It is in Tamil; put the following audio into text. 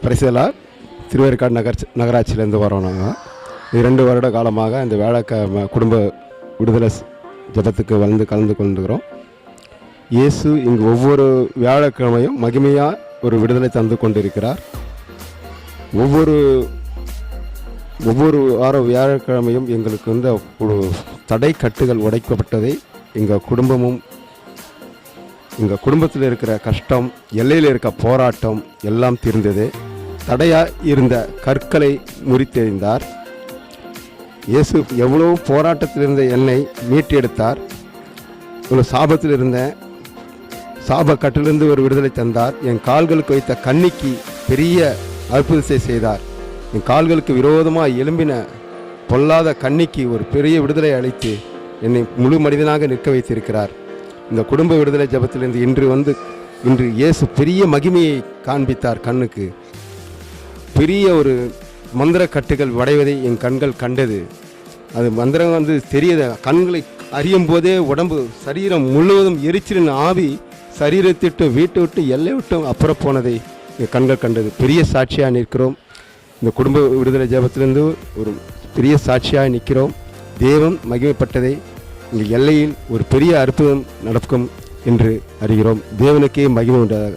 பரிசலாக திருவேற்காடு நகராட்சியிலேருந்து வரோம். நாங்கள் 2 வருட காலமாக இந்த குடும்ப விடுதலை ஜபத்துக்கு கலந்து கொண்டுக்கிறோம். இயேசு இங்கு ஒவ்வொரு வியாழக்கிழமையும் மகிமையாக ஒரு விடுதலை தந்து கொண்டிருக்கிறார். ஒவ்வொரு வார வியாழக்கிழமையும் எங்களுக்கு ஒரு தடை கட்டுகள் உடைக்கப்பட்டதை எங்கள் குடும்பத்தில் இருக்கிற கஷ்டம், எல்லையில் இருக்க போராட்டம் எல்லாம் தீர்ந்தது. தடையாக இருந்த கற்களை முறித்தெறிந்தார். இயேசு எவ்வளோ போராட்டத்தில் இருந்த என்னை மீட்டெடுத்தார். ஒரு சாபத்தில் இருந்த கட்டிலிருந்து ஒரு விடுதலை தந்தார். என் கால்களுக்கு வைத்த கண்ணிக்கு பெரிய அற்புதத்தை செய்தார். என் கால்களுக்கு விரோதமாக எழும்பின பொல்லாத கண்ணிக்கு ஒரு பெரிய விடுதலை அளித்து என்னை முழு மனிதனாக நிற்க வைத்திருக்கிறார். இந்த குடும்ப விடுதலை ஜபத்திலிருந்து இன்று இயேசு பெரிய மகிமையை காண்பித்தார். கண்ணுக்கு பெரிய ஒரு மந்திர கட்டுகள் உடைவதை என் கண்கள் கண்டது. அது மந்திரம் தெரியத கண்களை அறியும் போதே உடம்பு சரீரம் முழுவதும் எரிச்சலின் ஆவி சரீரத்திட்டு வீட்டை விட்டு எல்லை விட்டு அப்புறம் போனதை என் கண்கள் கண்டது. பெரிய சாட்சியாக நிற்கிறோம். இந்த குடும்ப விடுதலை ஜபத்திலிருந்து ஒரு பெரிய சாட்சியாக நிற்கிறோம். தேவன் மகிமைப்பட்டதை இந்த எல்லையில் ஒரு பெரிய அற்புதம் நடக்கும் என்று அறிகிறோம். தேவனுக்கே மகிமை உண்டாக.